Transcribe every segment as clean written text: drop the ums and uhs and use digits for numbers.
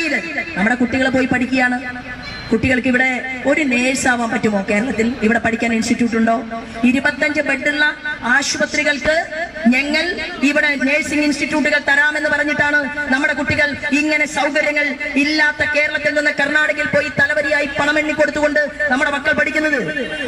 കർണാടകയിൽ നമ്മുടെ കുട്ടികൾ പോയി പഠിക്കുകയാണ്. കുട്ടികൾക്ക് ഇവിടെ ഒരു നേഴ്സ് ആവാൻ പറ്റുമോ? കേരളത്തിൽ ഇവിടെ പഠിക്കാൻ ഇൻസ്റ്റിറ്റ്യൂട്ട് ഉണ്ടോ? 25 ബെഡുള്ള ആശുപത്രികൾക്ക് ഞങ്ങൾ ഇവിടെ നേഴ്സിംഗ് ഇൻസ്റ്റിറ്റ്യൂട്ടുകൾ തരാമെന്ന് പറഞ്ഞിട്ടാണ് നമ്മുടെ കുട്ടികൾ ഇങ്ങനെ സൗകര്യങ്ങൾ ഇല്ലാത്ത കേരളത്തിൽ നിന്ന് കർണാടകയിൽ പോയി തലവരിയായി പണം എണ്ണി കൊടുത്തുകൊണ്ട് നമ്മുടെ മക്കൾ പഠിക്കുന്നത്.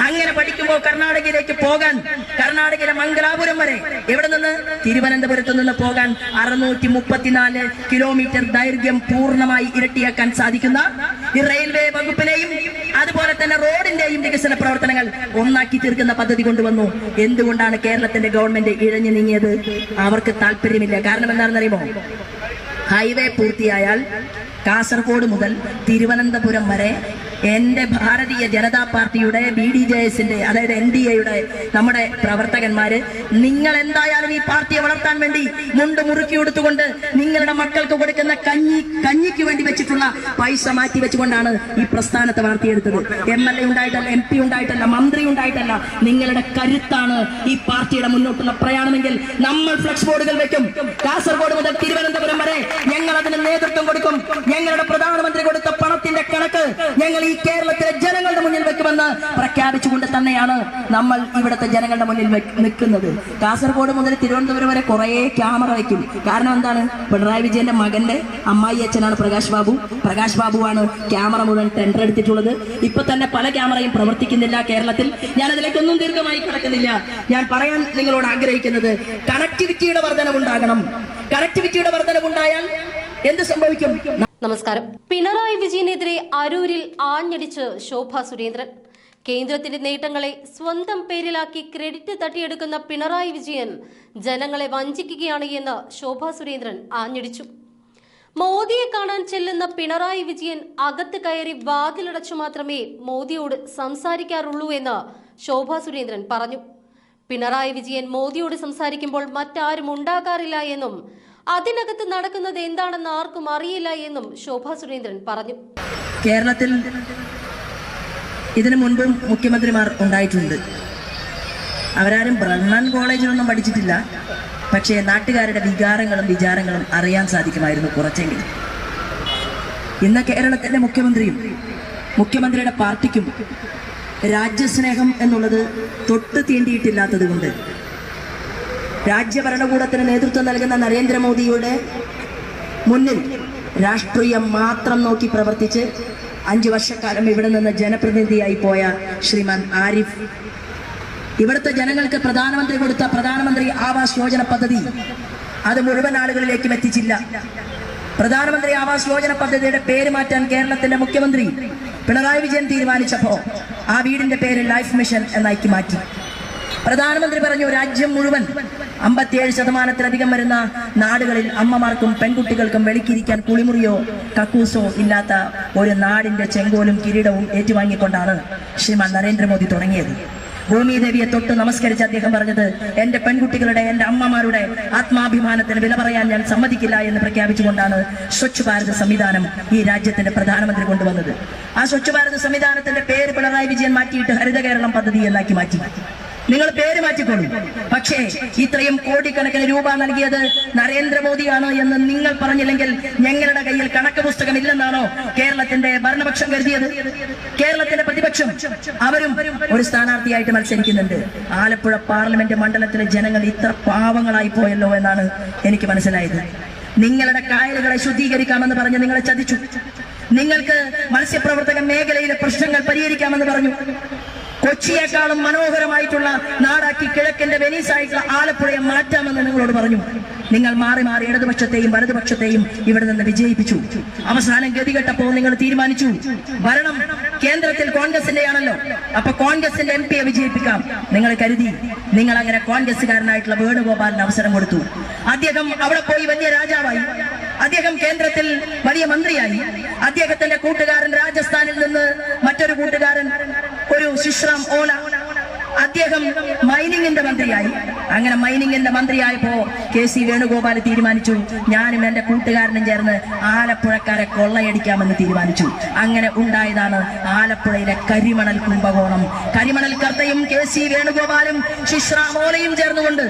അങ്ങനെ പഠിക്കുമ്പോൾ കർണാടകയിലേക്ക് പോകാൻ, കർണാടകയിലെ മംഗലാപുരം വരെ എവിടെ നിന്ന്, തിരുവനന്തപുരത്ത് നിന്ന് പോകാൻ 634 കിലോമീറ്റർ ദൈർഘ്യം പൂർണ്ണമായി ഇരട്ടിയാക്കാൻ സാധിക്കുന്ന ഈ റെയിൽവേ വകുപ്പിനെയും അതുപോലെ തന്നെ റോഡിന്റെയും വികസന പ്രവർത്തനങ്ങൾ ഒന്നാക്കി തീർക്കുന്ന പദ്ധതി കൊണ്ടുവന്നു. എന്തുകൊണ്ടാണ് കേരളത്തിന്റെ ഗവൺമെന്റ് ഇഴഞ്ഞു നീങ്ങിയത്? അവർക്ക് താല്പര്യമില്ല. കാരണം എന്താണെന്നറിയുമോ? ഹൈവേ പൂർത്തിയായാൽ കാസർഗോഡ് മുതൽ തിരുവനന്തപുരം വരെ എന്റെ ഭാരതീയ ജനതാ പാർട്ടിയുടെ BDJS-ന്റെ അതായത് NDAയുടെ നമ്മുടെ പ്രവർത്തകന്മാര് നിങ്ങൾ എന്തായാലും ഈ പാർട്ടിയെ വളർത്താൻ വേണ്ടി മുണ്ട് മുറുക്കി കൊടുത്തുകൊണ്ട് നിങ്ങളുടെ മക്കൾക്ക് കൊടുക്കുന്ന കഞ്ഞിക്ക് വേണ്ടി വെച്ചിട്ടുള്ള പൈസ മാറ്റി വെച്ചുകൊണ്ടാണ് ഈ പ്രസ്ഥാനത്തെ വളർത്തിയെടുത്തത്. MLA ഉണ്ടായിട്ടല്ല, MP ഉണ്ടായിട്ടല്ല, മന്ത്രി ഉണ്ടായിട്ടല്ല. നിങ്ങളുടെ കരുത്താണ് ഈ പാർട്ടിയുടെ മുന്നോട്ടുള്ള പ്രയാണമെങ്കിൽ നമ്മൾ ഫ്ലക്സ് ബോർഡുകൾ വെക്കും. കാസർഗോഡ് മുതൽ തിരുവനന്തപുരം വരെ ഞങ്ങൾ അതിന് നേതൃത്വം കൊടുക്കും. ഞങ്ങളുടെ പ്രധാനമന്ത്രി കൊടുത്ത പണത്തിന്റെ കണക്ക് ഞങ്ങൾ ഈ കേരളത്തിലെ ജനങ്ങളുടെ മുന്നിൽ വെക്കുമെന്ന് പ്രഖ്യാപിച്ചുകൊണ്ട് തന്നെയാണ് നമ്മൾ ഇവിടുത്തെ ജനങ്ങളുടെ മുന്നിൽ നിൽക്കുന്നത്. കാസർഗോഡ് മുതൽ തിരുവനന്തപുരം വരെ കുറെ ക്യാമറ വയ്ക്കും. കാരണം എന്താണ്? പിണറായി വിജയന്റെ മകന്റെ അമ്മായി അച്ഛനാണ് പ്രകാശ് ബാബു. പ്രകാശ് ബാബുവാണ് ക്യാമറ മുഴുവൻ ടെൻഡർ എടുത്തിട്ടുള്ളത്. ഇപ്പൊ തന്നെ പല ക്യാമറയും പ്രവർത്തിക്കുന്നില്ല കേരളത്തിൽ. ഞാൻ അതിലേക്കൊന്നും ദീർഘമായി കിടക്കുന്നില്ല. ഞാൻ പറയാൻ നിങ്ങളോട് ആഗ്രഹിക്കുന്നത് കണക്ടിവിറ്റിയുടെ വർധനവുണ്ടാകണം. കണക്ടിവിറ്റിയുടെ വർധനവുണ്ടായാൽ എന്ത് സംഭവിക്കും? നമസ്കാരം. പിണറായി വിജയനെതിരെ അരൂരിൽ ആഞ്ഞടിച്ച് ശോഭാ സുരേന്ദ്രൻ. കേന്ദ്രത്തിന്റെ നേട്ടങ്ങളെ സ്വന്തം പേരിലാക്കി ക്രെഡിറ്റ് തട്ടിയെടുക്കുന്ന പിണറായി വിജയൻ ജനങ്ങളെ വഞ്ചിക്കുകയാണ് എന്ന് ശോഭാ സുരേന്ദ്രൻ ആഞ്ഞടിച്ചു. മോദിയെ കാണാൻ ചെല്ലുന്ന പിണറായി വിജയൻ അകത്ത് കയറി വാതിലടച്ചു മാത്രമേ മോദിയോട് സംസാരിക്കാറുള്ളൂ എന്ന് ശോഭാ സുരേന്ദ്രൻ പറഞ്ഞു. പിണറായി വിജയൻ മോദിയോട് സംസാരിക്കുമ്പോൾ മറ്റാരും ഉണ്ടാകാറില്ല എന്നും അതിനകത്ത് നടക്കുന്നത് എന്താണെന്ന് ആർക്കും അറിയില്ല എന്നും ശോഭാ സുരേന്ദ്രൻ പറഞ്ഞു. കേരളത്തിൽ ഇതിനു മുൻപും മുഖ്യമന്ത്രിമാർ ഉണ്ടായിട്ടുണ്ട്. അവരാരും ബ്രണ്ണൻ കോളേജിലൊന്നും പഠിച്ചിട്ടില്ല. പക്ഷേ നാട്ടുകാരുടെ വികാരങ്ങളും വിചാരങ്ങളും അറിയാൻ സാധിക്കുമായിരുന്നു കുറച്ചെങ്കിലും. ഇന്ന് കേരളത്തിന്റെ മുഖ്യമന്ത്രിയും മുഖ്യമന്ത്രിയുടെ പാർട്ടിക്കും രാജ്യസ്നേഹം എന്നുള്ളത് തൊട്ട് തീണ്ടിയിട്ടില്ലാത്തത് കൊണ്ട് രാജ്യഭരണകൂടത്തിന് നേതൃത്വം നൽകുന്ന നരേന്ദ്രമോദിയുടെ മുന്നിൽ രാഷ്ട്രീയം മാത്രം നോക്കി പ്രവർത്തിച്ച് 5 വർഷക്കാലം ഇവിടെ നിന്ന് ജനപ്രതിനിധിയായി പോയ ശ്രീമാൻ ആരിഫ് ഇവിടുത്തെ ജനങ്ങൾക്ക് പ്രധാനമന്ത്രി കൊടുത്ത പ്രധാനമന്ത്രി ആവാസ് യോജന പദ്ധതി അത് മുഴുവൻ ആളുകളിലേക്കും എത്തിച്ചില്ല. പ്രധാനമന്ത്രി ആവാസ് യോജന പദ്ധതിയുടെ പേര് മാറ്റാൻ കേരളത്തിന്റെ മുഖ്യമന്ത്രി പിണറായി വിജയൻ തീരുമാനിച്ചപ്പോ ആ വീടിന്റെ പേര് ലൈഫ് മിഷൻ എന്നാക്കി മാറ്റി. പ്രധാനമന്ത്രി പറഞ്ഞു രാജ്യം മുഴുവൻ 57% വരുന്ന നാടുകളിൽ അമ്മമാർക്കും പെൺകുട്ടികൾക്കും വെളിക്കിരിക്കാൻ കുളിമുറിയോ കക്കൂസോ ഇല്ലാത്ത ഒരു നാടിന്റെ ചെങ്കോലും കിരീടവും ഏറ്റുവാങ്ങിക്കൊണ്ടാണ് ശ്രീമാൻ നരേന്ദ്രമോദി തുടങ്ങിയത്. ഭൂമിദേവിയെ തൊട്ട് നമസ്കരിച്ച് അദ്ദേഹം പറഞ്ഞത് എന്റെ പെൺകുട്ടികളുടെ, എന്റെ അമ്മമാരുടെ ആത്മാഭിമാനത്തിന് വില പറയാൻ ഞാൻ സമ്മതിക്കില്ല എന്ന് പ്രഖ്യാപിച്ചുകൊണ്ടാണ് സ്വച്ഛ് ഭാരത് സംവിധാനം ഈ രാജ്യത്തിന്റെ പ്രധാനമന്ത്രി കൊണ്ടുവന്നത്. ആ സ്വച്ഛ് ഭാരത് സംവിധാനത്തിന്റെ പേര് പിണറായി വിജയൻ മാറ്റിയിട്ട് ഹരിത കേരളം പദ്ധതി എന്നാക്കി മാറ്റി. നിങ്ങൾ പേര് മാറ്റിക്കൊള്ളു. പക്ഷേ ഇത്രയും കോടിക്കണക്കിന് രൂപ നൽകിയത് നരേന്ദ്രമോദിയാണ് എന്ന് നിങ്ങൾ പറഞ്ഞില്ലെങ്കിൽ ഞങ്ങളുടെ കയ്യിൽ കണക്ക് പുസ്തകം ഇല്ലെന്നാണോ കേരളത്തിന്റെ ഭരണപക്ഷം കരുതിയത്? കേരളത്തിന്റെ പ്രതിപക്ഷം അവരും ഒരു സ്ഥാനാർത്ഥിയായിട്ട് മത്സരിക്കുന്നുണ്ട്. ആലപ്പുഴ പാർലമെന്റ് മണ്ഡലത്തിലെ ജനങ്ങൾ ഇത്ര പാവങ്ങളായി പോയല്ലോ എന്നാണ് എനിക്ക് മനസ്സിലായത്. നിങ്ങളുടെ കായലുകളെ ശുദ്ധീകരിക്കാമെന്ന് പറഞ്ഞ് നിങ്ങളെ ചതിച്ചു. നിങ്ങൾക്ക് മത്സ്യപ്രവർത്തക മേഖലയിലെ പ്രശ്നങ്ങൾ പരിഹരിക്കാമെന്ന് പറഞ്ഞു. കൊച്ചിയേക്കാളും മനോഹരമായിട്ടുള്ള നാടാക്കി കിഴക്കിന്റെ വെനീസായിട്ടുള്ള ആലപ്പുഴയെ മാറ്റാമെന്ന് നിങ്ങളോട് പറഞ്ഞു. നിങ്ങൾ മാറി മാറി ഇടതുപക്ഷത്തെയും വലതുപക്ഷത്തെയും ഇവിടെ നിന്ന് വിജയിപ്പിച്ചു. അവസാനം ഗതികെട്ടപ്പോൾ നിങ്ങൾ തീരുമാനിച്ചു ഭരണം കേന്ദ്രത്തിൽ കോൺഗ്രസിന്റെയാണല്ലോ, അപ്പൊ കോൺഗ്രസിന്റെ MP വിജയിപ്പിക്കാം. നിങ്ങൾ കരുതി. നിങ്ങൾ അങ്ങനെ കോൺഗ്രസുകാരനായിട്ടുള്ള വേണുഗോപാലിന് അവസരം കൊടുത്തു. അദ്ദേഹം അവിടെ പോയി വലിയ രാജാവായി. അദ്ദേഹം കേന്ദ്രത്തിൽ വലിയ മന്ത്രിയായി. അദ്ദേഹത്തിന്റെ കൂട്ടുകാരൻ രാജസ്ഥാനിൽ നിന്ന് മറ്റൊരു കൂട്ടുകാരൻ ഒരു ശിശ്രാം ഓല, അദ്ദേഹം മൈനിങ്ങിന്റെ മന്ത്രിയായി. അങ്ങനെ മൈനിങ്ങിന്റെ മന്ത്രിയായപ്പോ KC വേണുഗോപാൽ തീരുമാനിച്ചു ഞാനും എന്റെ കൂട്ടുകാരനും ചേർന്ന് ആലപ്പുഴക്കാരെ കൊള്ളയടിക്കാമെന്ന് തീരുമാനിച്ചു. അങ്ങനെ ഉണ്ടായതാണ് ആലപ്പുഴയിലെ കരിമണൽ കുംഭകോണം. കരിമണൽ കർത്തയും KC വേണുഗോപാലും ശിശ്രാമോലയും ചേർന്നുകൊണ്ട്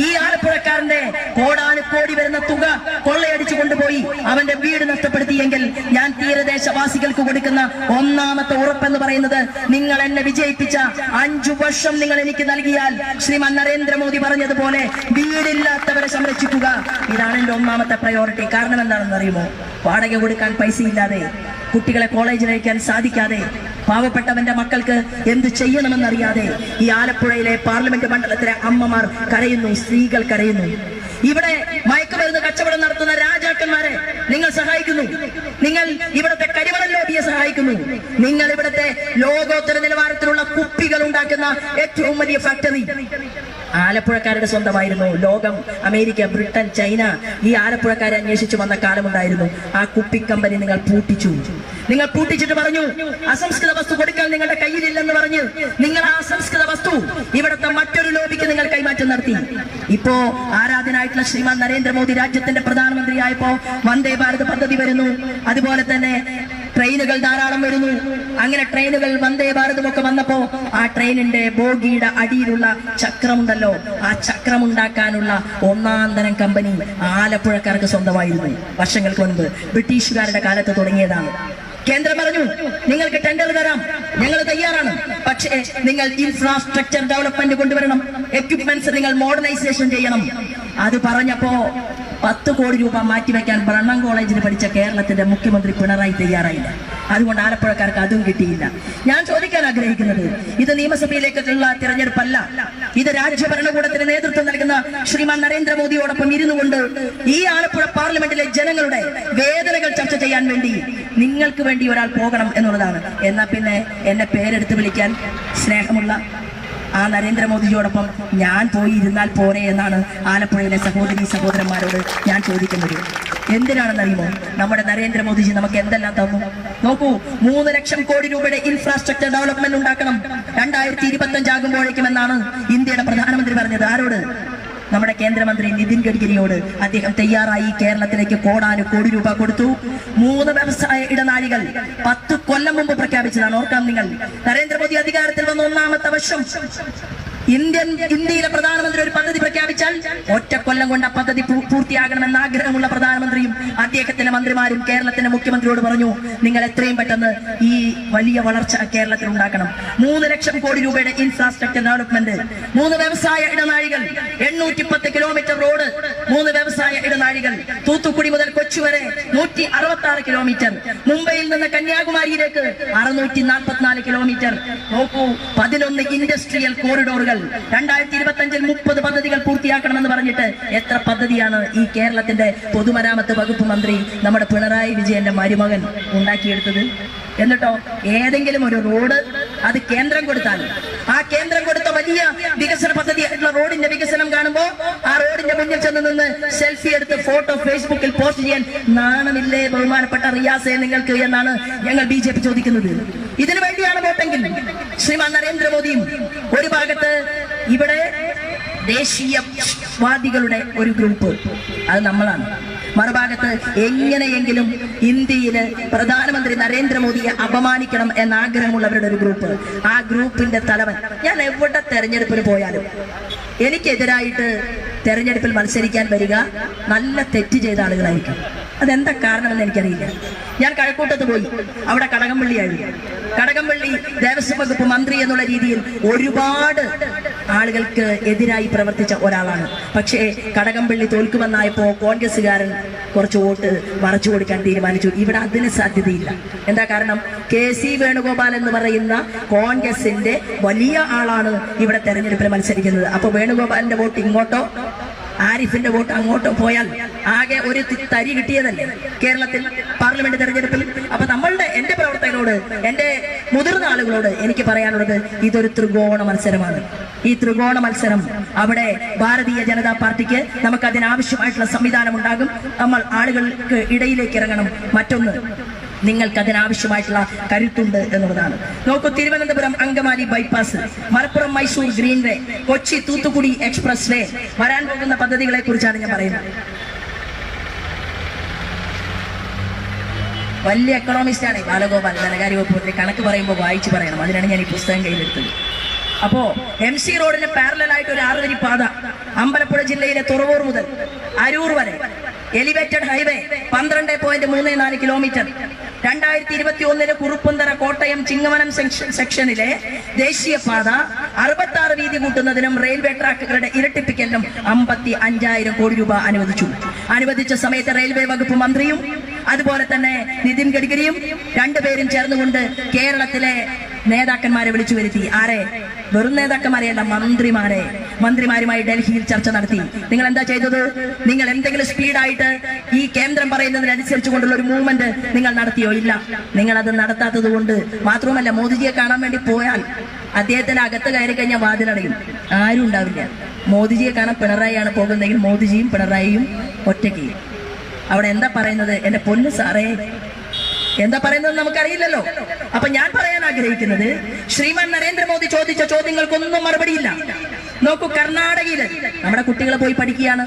ഈ ആലപ്പുഴക്കാരന്റെ കോടാനുകോടി വരുന്ന തുക കൊള്ളയടിച്ചു കൊണ്ടുപോയി അവന്റെ വീട് നഷ്ടപ്പെടുത്തിയെങ്കിൽ ഞാൻ തീരദേശവാസികൾക്ക് കൊടുക്കുന്ന ഒന്നാമത്തെ ഉറപ്പെന്ന് പറയുന്നത്, നിങ്ങൾ എന്നെ വിജയിപ്പിച്ച 5 വർഷം നിങ്ങൾ എനിക്ക് നൽകിയാൽ ശ്രീമാൻ നരേന്ദ്രമോദി പറഞ്ഞതുപോലെ വീടില്ലാത്തവരെ സംരക്ഷിക്കുക. ഇതാണ് എന്റെ ഒന്നാമത്തെ പ്രയോറിറ്റി. കാരണം എന്താണെന്ന് അറിയുമോ? വാടക കൊടുക്കാൻ പൈസ ഇല്ലാതെ, കുട്ടികളെ കോളേജിൽ അയക്കാൻ സാധിക്കാതെ, പാവപ്പെട്ടവന്റെ മക്കൾക്ക് എന്ത് ചെയ്യണമെന്നറിയാതെ ഈ ആലപ്പുഴയിലെ പാർലമെന്റ് മണ്ഡലത്തിലെ അമ്മമാർ കരയുന്നു, സ്ത്രീകൾ കരയുന്നു. ഇവിടെ മയക്കുമരുന്ന് കച്ചവടം നടത്തുന്ന രാജാക്കന്മാരെ നിങ്ങൾ സഹായിക്കുന്നു. നിങ്ങൾ ഇവിടുത്തെ കരിമണൽ ലോബിയെ സഹായിക്കുന്നു. നിങ്ങൾ ഇവിടുത്തെ ലോകോത്തര നിലവാരത്തിലുള്ള കുപ്പികൾ ഉണ്ടാക്കുന്ന ഏറ്റവും വലിയ ഫാക്ടറി ആലപ്പുഴക്കാരുടെ സ്വന്തമായിരുന്നു. ലോകം, അമേരിക്ക, ബ്രിട്ടൻ, ചൈന ഈ ആലപ്പുഴക്കാരെ അന്വേഷിച്ചു വന്ന കാലമുണ്ടായിരുന്നു. ആ കുപ്പി കമ്പനി നിങ്ങൾ പൂട്ടിച്ചു. നിങ്ങൾ പൂട്ടിച്ചിട്ട് പറഞ്ഞു, അസംസ്കൃത വസ്തു കൊടുക്കാൻ നിങ്ങളുടെ കയ്യിലില്ലെന്ന് പറഞ്ഞ് നിങ്ങൾ ആ അസംസ്കൃത വസ്തു ഇവിടുത്തെ മറ്റൊരു ലോബിക്ക് നിങ്ങൾ കൈമാറ്റം നടത്തി. ഇപ്പോ ആരാധനായിട്ടുള്ള ശ്രീമാൻ നരേന്ദ്രമോദി രാജ്യത്തിന്റെ പ്രധാനമന്ത്രിയായപ്പോ വന്ദേ ഭാരത് പദ്ധതി വരുന്നു. അതുപോലെ തന്നെ ട്രെയിനുകൾ ധാരാളം വരുന്നു. അങ്ങനെ ട്രെയിനുകൾ വന്ദേ ഭാരതും ഒക്കെ വന്നപ്പോ ആ ട്രെയിനിന്റെ ബോഗിയുടെ അടിയിലുള്ള ചക്രമുണ്ടല്ലോ, ആ ചക്രം ഉണ്ടാക്കാനുള്ള ഒന്നാം തരം കമ്പനി ആലപ്പുഴക്കാർക്ക് സ്വന്തമായിരുന്നു. വർഷങ്ങൾക്ക് മുൻപ് ബ്രിട്ടീഷുകാരുടെ കാലത്ത് തുടങ്ങിയതാണ്. കേന്ദ്രം പറഞ്ഞു, നിങ്ങൾക്ക് ടെൻഡർ തരാം, ഞങ്ങൾ തയ്യാറാണ്, പക്ഷേ നിങ്ങൾ ഇൻഫ്രാസ്ട്രക്ചർ ഡെവലപ്മെന്റ് കൊണ്ടുവരണം, എക്യുപ്മെന്റ്സ് നിങ്ങൾ മോഡേണൈസേഷൻ ചെയ്യണം. അത് പറഞ്ഞപ്പോ 10 കോടി രൂപ മാറ്റിവെക്കാൻ ബ്രണ്ണൻ കോളേജിൽ പഠിച്ച കേരളത്തിന്റെ മുഖ്യമന്ത്രി പിണറായി തയ്യാറായില്ല. അതുകൊണ്ട് ആലപ്പുഴക്കാർക്ക് അതും കിട്ടിയില്ല. ഞാൻ ചോദിക്കാൻ ആഗ്രഹിക്കുന്നത്, ഇത് നിയമസഭയിലേക്കുള്ള തിരഞ്ഞെടുപ്പല്ല, ഇത് രാജ്യഭരണകൂടത്തിന് നേതൃത്വം നൽകുന്ന ശ്രീമാൻ നരേന്ദ്രമോദിയോടൊപ്പം ഇരുന്നു കൊണ്ട് ഈ ആലപ്പുഴ പാർലമെന്റിലെ ജനങ്ങളുടെ വേദനകൾ ചർച്ച ചെയ്യാൻ വേണ്ടി നിങ്ങൾക്ക് വേണ്ടി ഒരാൾ പോകണം എന്നുള്ളതാണ്. എന്നാ പിന്നെ എന്നെ പേരെടുത്ത് വിളിക്കാൻ സ്നേഹമുള്ള ആ നരേന്ദ്രമോദിയോടൊപ്പം ഞാൻ പോയി ഇരുന്നാൽ പോരെ എന്നാണ് ആലപ്പുഴയിലെ സഹോദരി സഹോദരന്മാരോട് ഞാൻ ചോദിക്കുന്നത്. എന്തിനാണെന്നറിയുമോ? നമ്മുടെ നരേന്ദ്രമോദിജി നമുക്ക് എന്തെല്ലാം തന്നു നോക്കൂ. 3 ലക്ഷം കോടി രൂപയുടെ ഇൻഫ്രാസ്ട്രക്ചർ ഡെവലപ്മെന്റ് ഉണ്ടാക്കണം 2025 ആകുമ്പോഴേക്കും എന്നാണ് ഇന്ത്യയുടെ പ്രധാനമന്ത്രി പറഞ്ഞത്. ആരോട്? നമ്മുടെ കേന്ദ്രമന്ത്രി നിതിൻ ഗഡ്കരിയോട്. അദ്ദേഹം തയ്യാറായി കേരളത്തിലേക്ക് കോടാനുകോടി രൂപ കൊടുത്തു. 3 വ്യവസായ ഇടനാഴികൾ 10 കൊല്ലം മുമ്പ് പ്രഖ്യാപിച്ചതാണ്. ഓർക്കാം നിങ്ങൾ, നരേന്ദ്രമോദി അധികാരത്തിൽ വന്ന ഒന്നാമത്തെ വർഷം ഇന്ത്യയിലെ പ്രധാനമന്ത്രി ഒരു പദ്ധതി പ്രഖ്യാപിച്ചാൽ ഒറ്റ കൊല്ലം കൊണ്ട് ആ പദ്ധതി പൂർത്തിയാകണമെന്ന് ആഗ്രഹമുള്ള പ്രധാനമന്ത്രിയും അദ്ദേഹത്തിന്റെ മന്ത്രിമാരും കേരളത്തിന്റെ മുഖ്യമന്ത്രിയോട് പറഞ്ഞു, നിങ്ങൾ എത്രയും പെട്ടെന്ന് ഈ വലിയ വളർച്ച കേരളത്തിൽ ഉണ്ടാക്കണം. 3 ലക്ഷം കോടി രൂപയുടെ ഇൻഫ്രാസ്ട്രക്ചർ ഡെവലപ്മെന്റ്, 3 വ്യവസായ ഇടനാഴികൾ, 810 കിലോമീറ്റർ റോഡ്, 3 വ്യവസായ ഇടനാഴികൾ, തൂത്തുക്കുടി മുതൽ കൊച്ചി വരെ 166 കിലോമീറ്റർ, മുംബൈയിൽ നിന്ന് കന്യാകുമാരിയിലേക്ക് 644 കിലോമീറ്റർ. നോക്കൂ, 11 ഇൻഡസ്ട്രിയൽ കോറിഡോറുകൾ. 2025-ൽ 30 പദ്ധതികൾ പൂർത്തിയാക്കണമെന്ന് പറഞ്ഞിട്ട് എത്ര പദ്ധതിയാണ് ഈ കേരളത്തിന്റെ പൊതുമരാമത്ത് വകുപ്പ് മന്ത്രി നമ്മുടെ പിണറായി വിജയന്റെ മരുമകൻ ഉണ്ടാക്കിയെടുത്തത്? എന്നിട്ടോ ഏതെങ്കിലും ഒരു റോഡ് അത് കേന്ദ്രം കൊടുത്താൽ, ആ കേന്ദ്രം കൊടുത്ത വലിയ വികസന പദ്ധതിയായിട്ടുള്ള റോഡിന്റെ വികസനം കാണുമ്പോൾ ആ റോഡിന്റെ മുന്നിൽ ചെന്ന് നിന്ന് സെൽഫി എടുത്ത് ഫോട്ടോ ഫേസ്ബുക്കിൽ പോസ്റ്റ് ചെയ്യാൻ നാണമില്ലേ ബഹുമാനപ്പെട്ട റിയാസെ നിങ്ങൾക്ക് എന്നാണ് ഞങ്ങൾ BJP ചോദിക്കുന്നത്. ഇതിനു വേണ്ടിയാണ് വോട്ടെങ്കിൽ ശ്രീമാൻ നരേന്ദ്രമോദിയും ഒരു ഭാഗത്ത് ഇവിടെ ദേശീയവാദികളുടെ ഒരു ഗ്രൂപ്പ്, അത് നമ്മളാണ്, മറുഭാഗത്ത് എങ്ങനെയെങ്കിലും ഇന്ത്യയില് പ്രധാനമന്ത്രി നരേന്ദ്രമോദിയെ അപമാനിക്കണം എന്ന ആഗ്രഹമുള്ളവരുടെ ഒരു ഗ്രൂപ്പ്. ആ ഗ്രൂപ്പിന്റെ തലവൻ, ഞാൻ എവിടെ തെരഞ്ഞെടുപ്പിന് പോയാലും എനിക്കെതിരായിട്ട് തെരഞ്ഞെടുപ്പിൽ മത്സരിക്കാൻ വരിക നല്ല തെറ്റ് ചെയ്ത ആളുകളായിരിക്കും. അതെന്താ കാരണമെന്ന് എനിക്കറിയില്ല. ഞാൻ കഴക്കൂട്ടത്ത് പോയി, അവിടെ കടകംപള്ളിയായിരുന്നു. കടകംപള്ളി ദേവസ്വം വകുപ്പ് മന്ത്രി എന്നുള്ള രീതിയിൽ ഒരുപാട് ആളുകൾക്ക് എതിരായി പ്രവർത്തിച്ച ഒരാളാണ്. പക്ഷേ കടകംപള്ളി തോൽക്കുമെന്നായപ്പോ കോൺഗ്രസ്സുകാരൻ കുറച്ച് വോട്ട് മറച്ചു കൊടുക്കാൻ തീരുമാനിച്ചു. ഇവിടെ അതിന് സാധ്യതയില്ല. എന്താ കാരണം? KC വേണുഗോപാൽ എന്ന് പറയുന്ന കോൺഗ്രസിന്റെ വലിയ ആളാണ് ഇവിടെ തെരഞ്ഞെടുപ്പിൽ മത്സരിക്കുന്നത്. അപ്പൊ വേണുഗോപാലിന്റെ വോട്ട് ഇങ്ങോട്ടോ ആരിഫിന്റെ വോട്ട് അങ്ങോട്ടോ പോയാൽ ആകെ ഒരു തരി കിട്ടിയതല്ലേ കേരളത്തിൽ പാർലമെന്റ് തെരഞ്ഞെടുപ്പിൽ. അപ്പൊ എന്റെ പ്രവർത്തകരോട്, എന്റെ മുതിർന്ന ആളുകളോട് എനിക്ക് പറയാനുള്ളത്, ഇതൊരു ത്രികോണ മത്സരമാണ്. ഈ ത്രികോണ മത്സരം അവിടെ ഭാരതീയ ജനതാ പാർട്ടിക്ക് നമുക്ക് അതിനാവശ്യമായിട്ടുള്ള സംവിധാനം ഉണ്ടാകും. നമ്മൾ ആളുകൾക്ക് ഇടയിലേക്ക് ഇറങ്ങണം. മറ്റൊന്ന്, നിങ്ങൾക്ക് അതിനാവശ്യമായിട്ടുള്ള കരുത്തുണ്ട് എന്നുള്ളതാണ്. നോക്കൂ, Thiruvananthapuram Angamaly bypass, Malappuram Mysore greenway, Kochi Thoothukudi express way, വരാൻ പോകുന്ന പദ്ധതികളെ കുറിച്ചാണ് ഞാൻ പറയുന്നത്. വലിയ എക്കണോമിസ്റ്റാണ് ബാലഗോപാൽ, ധനകാര്യ വകുപ്പിന്റെ കണക്ക് പറയുമ്പോൾ വായിച്ചു പറയണം. അതിനാണ് ഞാൻ ഈ പുസ്തകം കയ്യിലെടുത്തത്. അപ്പോ MC റോഡിന് പാരലലായിട്ട് ഒരു 6 വരി പാത അമ്പലപ്പുഴ ജില്ലയിലെ തുറവൂർ മുതൽ അരൂർ വരെ, elevated highway 12.34 kilometre, 2021 Kuruppanthara Kottayam Chingavanam സെക്ഷനിലെ ദേശീയപാത 66 വീതി കൂട്ടുന്നതിനും റെയിൽവേ ട്രാക്കുകളുടെ ഇരട്ടിപ്പിക്കലിനും 55,000 കോടി രൂപ അനുവദിച്ച സമയത്ത് റെയിൽവേ വകുപ്പ് മന്ത്രിയും അതുപോലെ തന്നെ നിതിൻ ഗഡ്കരിയും രണ്ടുപേരും ചേർന്നുകൊണ്ട് കേരളത്തിലെ നേതാക്കന്മാരെ വിളിച്ചു വരുത്തി. ആരെ? വെറും നേതാക്കന്മാരെയല്ല, മന്ത്രിമാരുമായി ഡൽഹിയിൽ ചർച്ച നടത്തി. നിങ്ങൾ എന്താ ചെയ്തത്? നിങ്ങൾ എന്തെങ്കിലും സ്പീഡായിട്ട് ഈ കേന്ദ്രം പറയുന്നതിനനുസരിച്ച് കൊണ്ടുള്ള ഒരു മൂവ്മെന്റ് നിങ്ങൾ നടത്തിയോ? ഇല്ല. നിങ്ങൾ അത് നടത്താത്തത് കൊണ്ട് മാത്രമല്ല, മോദിജിയെ കാണാൻ വേണ്ടി പോയാൽ അദ്ദേഹത്തിന് അകത്ത് കയറി കഴിഞ്ഞാൽ വാതിലടയും, ആരും ഉണ്ടാവില്ല. മോദിജിയെ കാണാൻ പിണറായിയാണ് പോകുന്നതെങ്കിൽ മോദിജിയും പിണറായിയും ഒറ്റയ്ക്ക്. അവിടെ എന്താ പറയുന്നത്? എന്റെ പൊന്നു സാറേ, എന്താ പറയുന്നത് നമുക്കറിയില്ലല്ലോ. അപ്പൊ ഞാൻ പറയാൻ ആഗ്രഹിക്കുന്നത്, ശ്രീമാൻ നരേന്ദ്രമോദി ചോദിച്ച ചോദ്യങ്ങൾക്കൊന്നും മറുപടിയില്ല. നോക്കൂ, കർണാടകയില് നമ്മുടെ കുട്ടികൾ പോയി പഠിക്കുകയാണ്.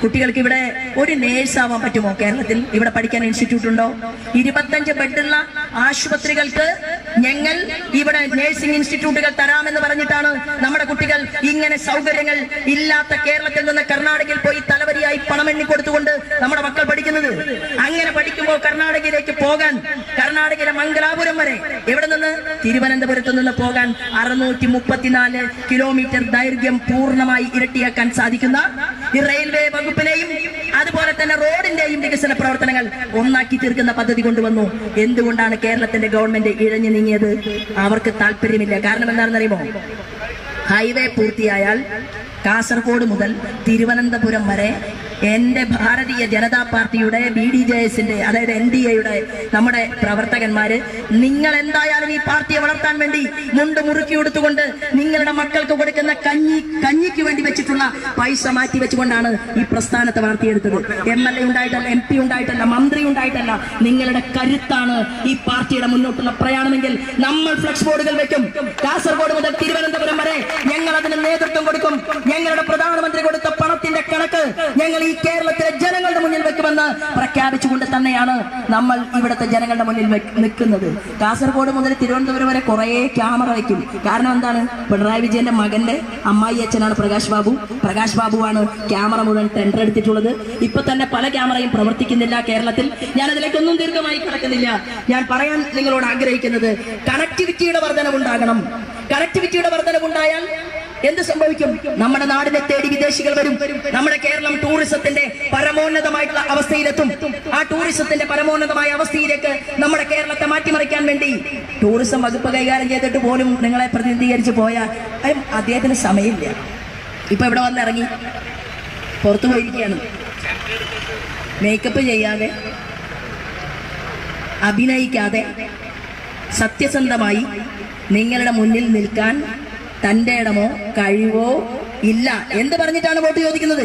കുട്ടികൾക്ക് ഇവിടെ ഒരു നേഴ്സ് ആവാൻ പറ്റുമോ? കേരളത്തിൽ ഇവിടെ പഠിക്കാൻ ഇൻസ്റ്റിറ്റ്യൂട്ട് ഉണ്ടോ? 25 ബെഡുള്ള ആശുപത്രികൾക്ക് ഞങ്ങൾ ഇവിടെ നേഴ്സിംഗ് ഇൻസ്റ്റിറ്റ്യൂട്ടുകൾ തരാമെന്ന് പറഞ്ഞിട്ടാണ് നമ്മുടെ കുട്ടികൾ ഇങ്ങനെ സൗകര്യങ്ങൾ ഇല്ലാത്ത കേരളത്തിൽ നിന്ന് കർണാടകയിൽ പോയി തലവരിയായി പണം എണ്ണിക്കൊടുത്തുകൊണ്ട് നമ്മുടെ മക്കൾ പഠിക്കുന്നത്. അങ്ങനെ പഠിക്കുമ്പോൾ കർണാടകയിലേക്ക് പോകാൻ, കർണാടകയിലെ മംഗലാപുരം വരെ ഇവിടെ നിന്ന് തിരുവനന്തപുരത്ത് നിന്ന് പോകാൻ 634 കിലോമീറ്റർ ദൈർഘ്യം പൂർണ്ണമായി ഇരട്ടിയാക്കാൻ സാധിക്കുന്ന ഈ റെയിൽവേ വകുപ്പിനെയും അതുപോലെ തന്നെ റോഡിന്റെയും വികസന പ്രവർത്തനങ്ങൾ ഒന്നാക്കി തീർക്കുന്ന പദ്ധതി കൊണ്ടുവന്നു. എന്തുകൊണ്ടാണ് കേരളത്തിന്റെ ഗവൺമെന്റ് ഇഴഞ്ഞു നീങ്ങിയത്? അവർക്ക് താല്പര്യമില്ല. കാരണം എന്താണെന്നറിയുമോ? ഹൈവേ പൂർത്തിയായാൽ കാസർഗോഡ് മുതൽ തിരുവനന്തപുരം വരെ എന്റെ ഭാരതീയ ജനതാ പാർട്ടിയുടെ BDJS-ന്റെ അതായത് NDAയുടെ നമ്മുടെ പ്രവർത്തകന്മാര്, നിങ്ങൾ എന്തായാലും ഈ പാർട്ടിയെ വളർത്താൻ വേണ്ടി മുണ്ട് മുറുക്കി കൊടുത്തുകൊണ്ട് നിങ്ങളുടെ മക്കൾക്ക് കൊടുക്കുന്ന കഞ്ഞിക്ക് വേണ്ടി വെച്ചിട്ടുള്ള പൈസ മാറ്റി വെച്ചുകൊണ്ടാണ് ഈ പ്രസ്ഥാനത്തെ വളർത്തിയെടുത്തത്. MLA ഉണ്ടായിട്ടല്ല, MP ഉണ്ടായിട്ടല്ല, മന്ത്രി ഉണ്ടായിട്ടല്ല. നിങ്ങളുടെ കരുത്താണ് ഈ പാർട്ടിയുടെ മുന്നോട്ടുള്ള പ്രയാണമെങ്കിൽ നമ്മൾ ഫ്ലക്സ് ബോർഡുകൾ വെക്കും. കാസർഗോഡ് മുതൽ തിരുവനന്തപുരം വരെ ഞങ്ങൾ അതിന് നേതൃത്വം കൊടുക്കും. ഞങ്ങളുടെ പ്രധാനമന്ത്രി കൊടുത്ത പണത്തിന്റെ കണക്ക് ഞങ്ങൾ ഈ കേരളത്തിലെ ജനങ്ങളുടെ മുന്നിൽ വെക്കുമെന്ന് പ്രഖ്യാപിച്ചുകൊണ്ട് തന്നെയാണ് നമ്മൾ ഇവിടുത്തെ ജനങ്ങളുടെ മുന്നിൽ നിൽക്കുന്നത്. കാസർഗോഡ് മുതൽ തിരുവനന്തപുരം വരെ കുറെ ക്യാമറ വയ്ക്കും. കാരണം എന്താണ്? പിണറായി വിജയന്റെ മകന്റെ അമ്മായി അച്ഛനാണ് പ്രകാശ് ബാബുവാണ് ക്യാമറ മുഴുവൻ ടെൻഡർ എടുത്തിട്ടുള്ളത്. ഇപ്പൊ തന്നെ പല ക്യാമറയും പ്രവർത്തിക്കുന്നില്ല കേരളത്തിൽ. ഞാൻ അതിലേക്കൊന്നും ദീർഘമായി കിടക്കുന്നില്ല. ഞാൻ പറയാൻ നിങ്ങളോട് ആഗ്രഹിക്കുന്നത്, കണക്ടിവിറ്റിയുടെ വർധനവുണ്ടാകണം. കണക്ടിവിറ്റിയുടെ വർധനവുണ്ടായാൽ എന്ത് സംഭവിക്കും? നമ്മുടെ നാടിനെ തേടി വിദേശികൾ വരും. നമ്മുടെ കേരളം ടൂറിസത്തിന്റെ പരമോന്നതമായിട്ടുള്ള അവസ്ഥയിലെത്തും. ആ ടൂറിസത്തിന്റെ പരമോന്നതമായ അവസ്ഥയിലേക്ക് നമ്മുടെ കേരളത്തെ മാറ്റിമറിക്കാൻ വേണ്ടി ടൂറിസം വകുപ്പ് കൈകാര്യം ചെയ്തിട്ട് പോലും നിങ്ങളെ പ്രതിനിധീകരിച്ച് പോയാൽ അദ്ദേഹത്തിന് സമയമില്ല. ഇപ്പൊ ഇവിടെ വന്നിറങ്ങി പുറത്തു പോയിരിക്കുകയാണ്. മേക്കപ്പ് ചെയ്യാതെ, അഭിനയിക്കാതെ, സത്യസന്ധമായി നിങ്ങളുടെ മുന്നിൽ നിൽക്കാൻ തന്റെ ഇടമോ കഴിവോ ഇല്ല. എന്ത് പറഞ്ഞിട്ടാണ് വോട്ട് ചോദിക്കുന്നത്?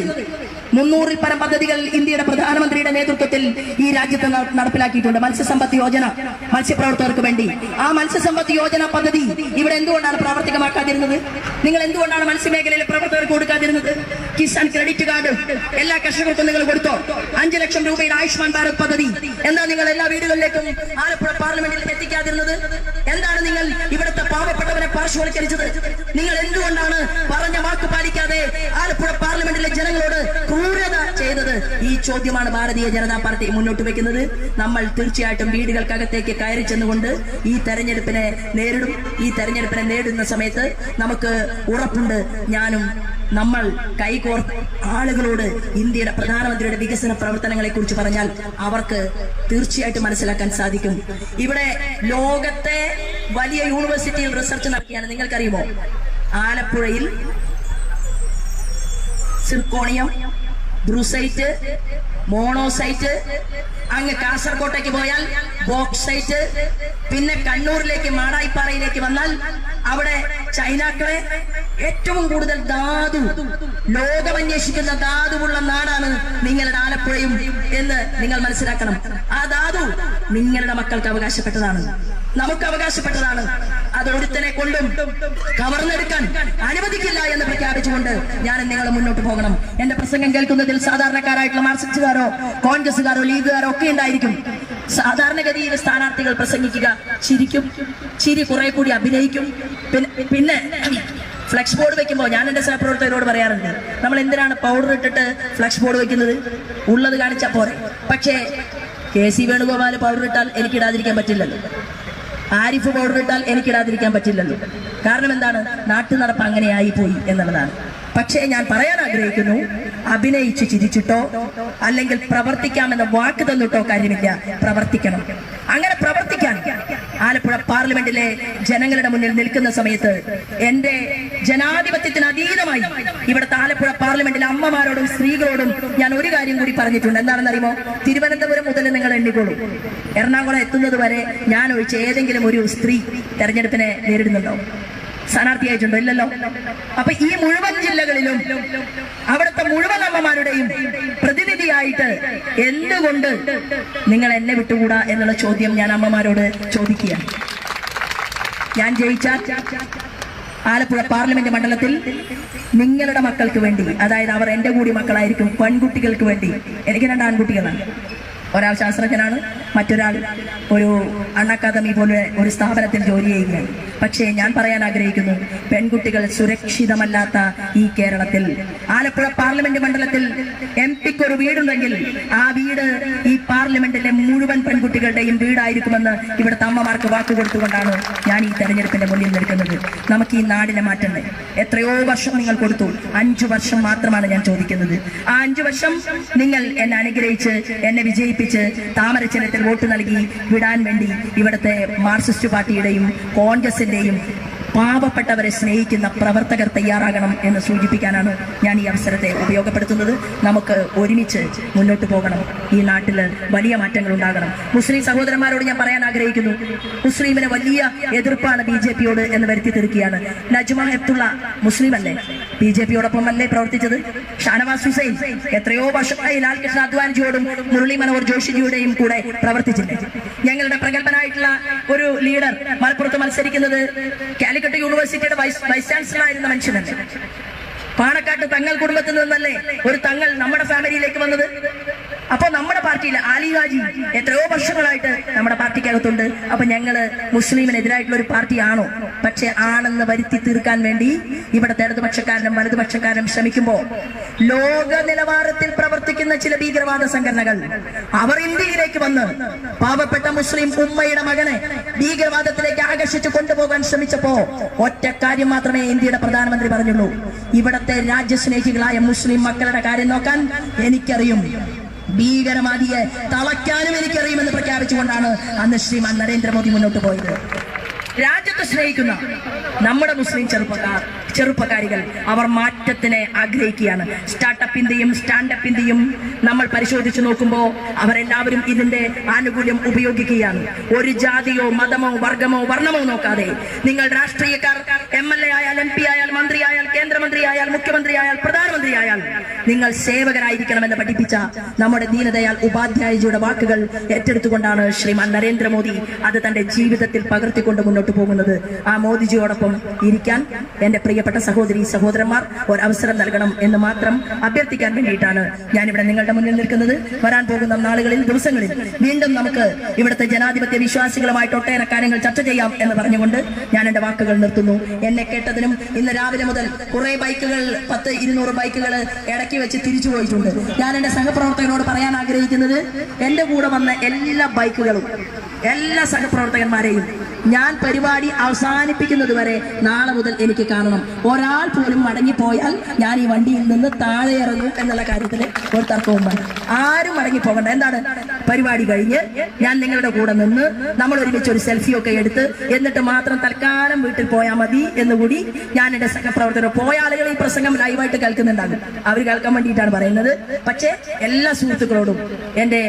300-ൽ പരം പദ്ധതികൾ ഇന്ത്യയുടെ പ്രധാനമന്ത്രിയുടെ നേതൃത്വത്തിൽ ഈ രാജ്യത്ത് നടപ്പിലാക്കിയിട്ടുണ്ട്. മത്സ്യസമ്പത്ത് യോജന, മത്സ്യപ്രവർത്തകർക്ക് വേണ്ടി. ആ മത്സ്യസമ്പത്ത് യോജന പദ്ധതി ഇവിടെ എന്തുകൊണ്ടാണ് പ്രാവർത്തികമാക്കാതിരുന്നത്? നിങ്ങൾ എന്തുകൊണ്ടാണ് മത്സ്യമേഖലയിലെ പ്രവർത്തകർക്ക് കൊടുക്കാതിരുന്നത്? കിസാൻ ക്രെഡിറ്റ് കാർഡ് എല്ലാ കർഷകർക്കും നിങ്ങൾ കൊടുത്തോ? 5 ലക്ഷം രൂപയുടെ ആയുഷ്മാൻ ഭാരത് പദ്ധതി എന്താ നിങ്ങൾ എല്ലാ വീടുകളിലേക്കും ആലപ്പുഴ പാർലമെന്റിൽ എത്തിക്കാതിരുന്നത്? എന്താണ് നിങ്ങൾ ഇവിടുത്തെ പാവപ്പെട്ടവരെ പാർശ്വവൽക്കരിച്ചത്? നിങ്ങൾ എന്തുകൊണ്ടാണ് പറഞ്ഞ വാക്ക് പാലിക്കാതെ ആലപ്പുഴ പാർലമെന്റിലെ ജനങ്ങളോട് ക്രൂരത ചെയ്തത്? ഈ ചോദ്യമാണ് ഭാരതീയ ജനതാ പാർട്ടി മുന്നോട്ട് വെക്കുന്നത്. നമ്മൾ തീർച്ചയായിട്ടും വീടുകൾക്കകത്തേക്ക് കയറി ചെന്നുകൊണ്ട് ഈ തെരഞ്ഞെടുപ്പിനെ നേരിടും. ഈ തെരഞ്ഞെടുപ്പിനെ നേരിടുന്ന സമയത്ത് നമുക്ക് ഉറപ്പുണ്ട്, നമ്മൾ കൈകോർത്ത് ആളുകളോട് ഇന്ത്യയുടെ പ്രധാനമന്ത്രിയുടെ വികസന പ്രവർത്തനങ്ങളെ കുറിച്ച് പറഞ്ഞാൽ അവർക്ക് തീർച്ചയായിട്ടും മനസ്സിലാക്കാൻ സാധിക്കും. ഇവിടെ ലോകത്തെ വലിയ യൂണിവേഴ്സിറ്റിയിൽ റിസർച്ച് നടത്തിയാണ്. നിങ്ങൾക്കറിയുമോ? ആലപ്പുഴയിൽ സിർക്കോണിയം, ബ്രൂസൈറ്റ്, മോണോസൈറ്റ്, അങ്ങ് കാസർകോട്ടേക്ക് പോയാൽ ബോക്സൈറ്റ്, പിന്നെ കണ്ണൂരിലേക്ക് മാടായിപ്പാറയിലേക്ക് വന്നാൽ അവിടെ ചൈനാക്കളെ ഏറ്റവും കൂടുതൽ ധാതു, ലോകമന്വേഷിക്കുന്ന ധാതുവുള്ള നാടാണ് നിങ്ങളുടെ ആലപ്പുഴയും എന്ന് നിങ്ങൾ മനസ്സിലാക്കണം. ആ ധാതു നിങ്ങളുടെ മക്കൾക്ക് അവകാശപ്പെട്ടതാണ്, നമുക്ക് അവകാശപ്പെട്ടതാണ്. അത് ഒരുത്തനെ കൊണ്ടും കവർന്നെടുക്കാൻ അനുവദിക്കില്ല എന്ന് പ്രഖ്യാപിച്ചുകൊണ്ട് ഞാൻ നിങ്ങൾ മുന്നോട്ട് പോകണം. എന്റെ പ്രസംഗം കേൾക്കുന്നതിൽ സാധാരണക്കാരായിട്ടുള്ള മാർക്സിസ്റ്റുകാരോ കോൺഗ്രസുകാരോ ലീഗുകാരോ ഒക്കെ ഉണ്ടായിരിക്കും. സാധാരണഗതിയിൽ സ്ഥാനാർത്ഥികൾ പ്രസംഗിക്കുക, ചിരിക്കും, ചിരി കുറെ കൂടി അഭിനയിക്കും. പിന്നെ ഫ്ലക്സ് ബോർഡ് വെക്കുമ്പോൾ ഞാൻ എന്റെ സഹപ്രവർത്തകരോട് പറയാറുണ്ട്, നമ്മൾ എന്തിനാണ് പൗഡർ ഇട്ടിട്ട് ഫ്ലക്സ് ബോർഡ് വെക്കുന്നത്? ഉള്ളത് കാണിച്ചാൽ പോരെ. പക്ഷേ KC വേണുഗോപാൽ പൗഡർ ഇട്ടാൽ എനിക്കിടാതിരിക്കാൻ പറ്റില്ലല്ലോ, ആരിഫ് പൗഡർ ഇട്ടാൽ എനിക്കിടാതിരിക്കാൻ പറ്റില്ലല്ലോ. കാരണം എന്താണ്? നാട്ടു നടപ്പ് അങ്ങനെയായി പോയി എന്നുള്ളതാണ്. പക്ഷേ ഞാൻ പറയാൻ ആഗ്രഹിക്കുന്നു, അഭിനയിച്ച് ചിരിച്ചിട്ടോ അല്ലെങ്കിൽ പ്രവർത്തിക്കാമെന്ന വാക്ക് തന്നിട്ടോ കാര്യമില്ല, പ്രവർത്തിക്കണം. അങ്ങനെ പ്രവർത്തിക്കാൻ ആലപ്പുഴ പാർലമെന്റിലെ ജനങ്ങളുടെ മുന്നിൽ നിൽക്കുന്ന സമയത്ത് എന്റെ ജനാധിപത്യത്തിന് അതീതമായി ഇവിടുത്തെ ആലപ്പുഴ പാർലമെന്റിലെ അമ്മമാരോടും സ്ത്രീകളോടും ഞാൻ ഒരു കാര്യം കൂടി പറഞ്ഞിട്ടുണ്ട്. എന്താണെന്നറിയുമോ? തിരുവനന്തപുരം മുതൽ നിങ്ങൾ എണ്ണിക്കോളൂ, എറണാകുളം എത്തുന്നത് വരെ ഞാൻ ഒഴിച്ച് ഏതെങ്കിലും ഒരു സ്ത്രീ തെരഞ്ഞെടുപ്പിനെ നേരിടുന്നുണ്ടോ? സ്ഥാനാർത്ഥിയായിട്ടുണ്ടോ? ഇല്ലല്ലോ. അപ്പൊ ഈ മുഴുവൻ ജില്ലകളിലും അവിടുത്തെ മുഴുവൻ അമ്മമാരുടെയും പ്രതിനിധിയായിട്ട് എന്തുകൊണ്ട് നിങ്ങൾ എന്നെ വിട്ടുകൂടാ എന്നുള്ള ചോദ്യം ഞാൻ അമ്മമാരോട് ചോദിക്കുകയാണ്. ഞാൻ ജയിച്ചാൽ ആലപ്പുഴ പാർലമെന്റ് മണ്ഡലത്തിൽ നിങ്ങളുടെ മക്കൾക്ക് വേണ്ടി, അതായത് അവർ എന്റെ കൂടി മക്കളായിരിക്കും, പെൺകുട്ടികൾക്ക് വേണ്ടി. എനിക്ക് 2 ആൺകുട്ടികളാണ്. ഒരാൾ ശാസ്ത്രജ്ഞനാണ്, മറ്റൊരാൾ ഒരു അക്കാദമി പോലെ ഒരു സ്ഥാപനത്തിൽ ജോലി ചെയ്യുകയാണ്. പക്ഷേ ഞാൻ പറയാൻ ആഗ്രഹിക്കുന്നു, പെൺകുട്ടികൾ സുരക്ഷിതമല്ലാത്ത ഈ കേരളത്തിൽ ആലപ്പുഴ പാർലമെന്റ് മണ്ഡലത്തിൽ MP-ക്ക് ഒരു വീടുണ്ടെങ്കിൽ ആ വീട് ഈ പാർലമെന്റിലെ മുഴുവൻ പെൺകുട്ടികളുടെയും വീടായിരിക്കുമെന്ന് ഇവിടുത്തെ അമ്മമാർക്ക് വാക്കുകൊടുത്തുകൊണ്ടാണ് ഞാൻ ഈ തെരഞ്ഞെടുപ്പിന്റെ മുന്നിൽ നിൽക്കുന്നത്. നമുക്ക് ഈ നാടിനെ മാറ്റണ്ടേ? എത്രയോ വർഷം നിങ്ങൾ കൊടുത്തു, 5 വർഷം മാത്രമാണ് ഞാൻ ചോദിക്കുന്നത്. ആ 5 വർഷം നിങ്ങൾ എന്നെ അനുഗ്രഹിച്ച് എന്നെ വിജയിപ്പിച്ച് താമരച്ചിഹ്നത്തിൽ വോട്ട് നൽകി വിടാൻ വേണ്ടി ഇവിടുത്തെ മാർക്സിസ്റ്റ് പാർട്ടിയുടെയും കോൺഗ്രസിന്റെയും പാവപ്പെട്ടവരെ സ്നേഹിക്കുന്ന പ്രവർത്തകർ തയ്യാറാകണം എന്ന് സൂചിപ്പിക്കാനാണ് ഞാൻ ഈ അവസരത്തെ ഉപയോഗപ്പെടുത്തുന്നത്. നമുക്ക് ഒരുമിച്ച് മുന്നോട്ട് പോകണം. ഈ നാട്ടിൽ വലിയ മാറ്റങ്ങൾ ഉണ്ടാകണം. മുസ്ലിം സഹോദരന്മാരോട് ഞാൻ പറയാൻ ആഗ്രഹിക്കുന്നു, മുസ്ലിമിന് വലിയ എതിർപ്പാണ് BJP-യോട് എന്ന് വരുത്തി തീർക്കുകയാണ്. നജ്മ ഹെപ്തുള്ള മുസ്ലിം അല്ലേ? BJP-യോടൊപ്പം അല്ലേ പ്രവർത്തിച്ചത്? ഷാനവാസ് ഹുസൈൻ എത്രയോ വർഷമായി ലാൽകൃഷ്ണ അദ്വാനിജിയോടും മുരളി മനോഹർ ജോഷിജിയുടെയും കൂടെ പ്രവർത്തിച്ചില്ലേ? ഞങ്ങളുടെ പ്രഗത്ഭനായിട്ടുള്ള ഒരു ലീഡർ മലപ്പുറത്ത് മത്സരിക്കുന്നത് കാലിക്കറ്റ് യൂണിവേഴ്സിറ്റിയുടെ വൈസ് ചാൻസലർ ആയിരുന്ന മനുഷ്യനല്ലേ? പാണക്കാട്ട് തങ്ങൾ കുടുംബത്തിൽ നിന്നല്ലേ ഒരു തങ്ങൾ നമ്മുടെ ഫാമിലിയിലേക്ക് വന്നത്? അപ്പൊ നമ്മുടെ പാർട്ടിയിൽ ആലി ഹാജി എത്രയോ വർഷങ്ങളായിട്ട് നമ്മുടെ പാർട്ടിക്കകത്തുണ്ട്. അപ്പൊ ഞങ്ങള് മുസ്ലിമിനെതിരായിട്ടുള്ള ഒരു പാർട്ടിയാണോ? പക്ഷെ ആണെന്ന് വരുത്തി തീർക്കാൻ വേണ്ടി ഇവിടുത്തെ ഇടതുപക്ഷക്കാരനും വലതുപക്ഷക്കാരനും ശ്രമിക്കുമ്പോ ലോക നിലവാരത്തിൽ പ്രവർത്തിക്കുന്ന ചില ഭീകരവാദ സംഘടനകൾ അവർ ഇന്ത്യയിലേക്ക് വന്ന് പാവപ്പെട്ട മുസ്ലിം ഉമ്മയുടെ മകനെ ഭീകരവാദത്തിലേക്ക് ആകർഷിച്ചു കൊണ്ടുപോകാൻ ശ്രമിച്ചപ്പോ ഒറ്റ കാര്യം മാത്രമേ ഇന്ത്യയുടെ പ്രധാനമന്ത്രി പറഞ്ഞുള്ളൂ: ഇവിടത്തെ രാജ്യസ്നേഹികളായ മുസ്ലിം മക്കളുടെ കാര്യം നോക്കാൻ എനിക്കറിയും, ഭീകരവാദിയെ തളയ്ക്കാനും എനിക്കറിയുമെന്ന് പ്രഖ്യാപിച്ചുകൊണ്ടാണ് അന്ന് ശ്രീമാൻ നരേന്ദ്രമോദി മുന്നോട്ട് പോയത്. രാജ്യത്തെ സ്നേഹിക്കുന്ന നമ്മുടെ മുസ്ലിം ചെറുപ്പക്കാരികൾ അവർ മാറ്റത്തിനെ ആഗ്രഹിക്കുകയാണ്. സ്റ്റാർട്ടപ്പ് ഇന്ത്യയും സ്റ്റാൻഡപ്പ് ഇന്ത്യയും നമ്മൾ പരിശോധിച്ചു നോക്കുമ്പോൾ അവരെല്ലാവരും ഇതിന്റെ ആനുകൂല്യം ഉപയോഗിക്കുകയാണ്. ഒരു ജാതിയോ മതമോ വർഗമോ വർണ്ണമോ നോക്കാതെ നിങ്ങൾ രാഷ്ട്രീയക്കാർ MLA ആയാൽ MP ആയാൽ മന്ത്രി ആയാൽ കേന്ദ്രമന്ത്രി ആയാൽ മുഖ്യമന്ത്രി ആയാൽ പ്രധാനമന്ത്രി ആയാൽ നിങ്ങൾ സേവകരായിരിക്കണമെന്ന് പഠിപ്പിച്ച നമ്മുടെ ദീനദയാൽ ഉപാധ്യായജിയുടെ വാക്കുകൾ ഏറ്റെടുത്തുകൊണ്ടാണ് ശ്രീമാൻ നരേന്ദ്രമോദി അത് തന്റെ ജീവിതത്തിൽ പകർത്തിക്കൊണ്ട് മുന്നോട്ട് പോകുന്നത്. ആ മോദിജിയോടൊപ്പം ഇരിക്കാൻ എന്റെ പ്രിയപ്പെട്ട സഹോദരി സഹോദരന്മാർ ഒരവസരം നൽകണം എന്ന് മാത്രം അഭ്യർത്ഥിക്കാൻ വേണ്ടിയിട്ടാണ് ഞാനിവിടെ നിങ്ങളുടെ മുന്നിൽ നിൽക്കുന്നത്. വരാൻ പോകുന്ന നാളുകളിൽ ദിവസങ്ങളിൽ വീണ്ടും നമുക്ക് ഇവിടുത്തെ ജനാധിപത്യ വിശ്വാസികളുമായിട്ട് ഒട്ടേറെ കാര്യങ്ങൾ ചർച്ച ചെയ്യാം എന്ന് പറഞ്ഞുകൊണ്ട് ഞാൻ എന്റെ വാക്കുകൾ നിർത്തുന്നു. എന്നെ കേട്ടതിനും ഇന്ന് രാവിലെ മുതൽ കുറെ ബൈക്കുകൾ 100-200 ബൈക്കുകൾ ഇടയ്ക്ക് വെച്ച് തിരിച്ചു പോയിട്ടുണ്ട്. ഞാൻ എന്റെ സഹപ്രവർത്തകരോട് പറയാൻ ആഗ്രഹിക്കുന്നത്, എന്റെ കൂടെ വന്ന എല്ലാ ബൈക്കുകളും എല്ലാ സഹപ്രവർത്തകന്മാരെയും ഞാൻ പരിപാടി അവസാനിപ്പിക്കുന്നത് വരെ നാളെ മുതൽ എനിക്ക് കാണണം. ഒരാൾ പോലും മടങ്ങിപ്പോയാൽ ഞാൻ ഈ വണ്ടിയിൽ നിന്ന് താഴെ ഇറങ്ങും എന്നുള്ള കാര്യത്തിൽ ഒരു തർക്കവും വേണ്ട. ആരും മടങ്ങിപ്പോകണ്ട. എന്താണ്, പരിപാടി കഴിഞ്ഞ് ഞാൻ നിങ്ങളുടെ കൂടെ നിന്ന് നമ്മൾ ഒരുമിച്ച് ഒരു സെൽഫിയൊക്കെ എടുത്ത് എന്നിട്ട് മാത്രം തൽക്കാലം വീട്ടിൽ പോയാൽ മതി എന്നുകൂടി ഞാൻ എന്റെ സഹപ്രവർത്തകർ, പോയ ആളുകൾ ഈ പ്രസംഗം ലൈവായിട്ട് കേൾക്കുന്നുണ്ടാകും, അവർ കേൾക്കാൻ വേണ്ടിയിട്ടാണ് പറയുന്നത്. പക്ഷേ എല്ലാ സുഹൃത്തുക്കളോടും എന്റെ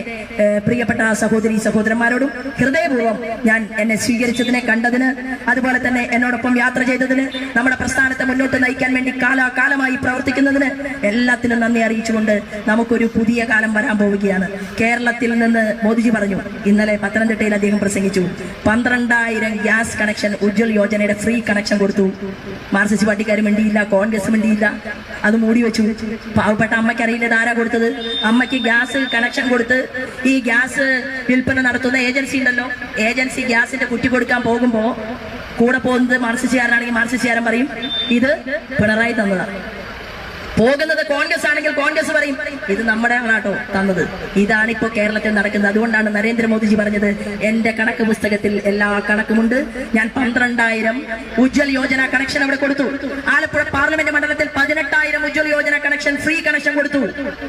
പ്രിയപ്പെട്ട സഹോദരി സഹോദരന്മാരോടും ഹൃദയപൂർവ്വം ഞാൻ എന്നെ സ്വീകരിച്ചതിനെ, കണ്ടതിന്, അതുപോലെ തന്നെ എന്നോടൊപ്പം യാത്ര ചെയ്തതിന്, നമ്മുടെ പ്രസ്ഥാനത്തെ മുന്നോട്ട് നയിക്കാൻ വേണ്ടി കാലാകാലമായി പ്രവർത്തിക്കുന്നതിന് എല്ലാത്തിനും നന്ദി അറിയിച്ചുകൊണ്ട് നമുക്കൊരു പുതിയ കാലം വരാൻ പോവുകയാണ്. കേരളത്തിൽ നിന്ന് മോദിജി പറഞ്ഞു, ഇന്നലെ പത്തനംതിട്ടയിൽ അദ്ദേഹം പ്രസംഗിച്ചു, 12,000 ഗ്യാസ് കണക്ഷൻ ഉജ്ജ്വൽ യോജനയുടെ ഫ്രീ കണക്ഷൻ കൊടുത്തു. മാർക്സിസ്റ്റ് പാർട്ടിക്കാരും വേണ്ടിയില്ല, കോൺഗ്രസും വേണ്ടിയില്ല, അത് മൂടി വെച്ചു. പാവപ്പെട്ട അമ്മയ്ക്ക് അറിയില്ല ആരാ കൊടുത്തത്. അമ്മയ്ക്ക് ഗ്യാസ് കണക്ഷൻ കൊടുത്ത് ഈ ഗ്യാസ് വിൽപ്പന നടത്തുന്ന ഏജൻസി ഉണ്ടല്ലോ, ഏജൻസി ഗ്യാസിന്റെ കുറ്റി കൊടുക്കാൻ പോകുമ്പോ കൂടെ പോകുന്നത് മാർക്സിസ്റ്റുകാരനാണെങ്കിൽ മാർക്സിസ്റ്റുകാരൻ പറയും ഇത് പിണറായി തന്നതാണ്. പോകുന്നത് കോൺഗ്രസ് ആണെങ്കിൽ കോൺഗ്രസ് പറയും ഇത് നമ്മുടെ ആണാട്ടോ തന്നത്. ഇതാണ് ഇപ്പോൾ കേരളത്തിൽ നടക്കുന്നത്. അതുകൊണ്ടാണ് നരേന്ദ്രമോദിജി പറഞ്ഞത് എന്റെ കണക്ക് പുസ്തകത്തിൽ എല്ലാ കണക്കുമുണ്ട്. ഞാൻ 12,000 ഉജ്ജ്വൽ യോജന കണക്ഷൻ അവിടെ കൊടുത്തു. ആലപ്പുഴ പാർലമെന്റ് മണ്ഡലത്തിൽ 18,000 Ujjwal Yojana connection free connection കൊടുത്തു.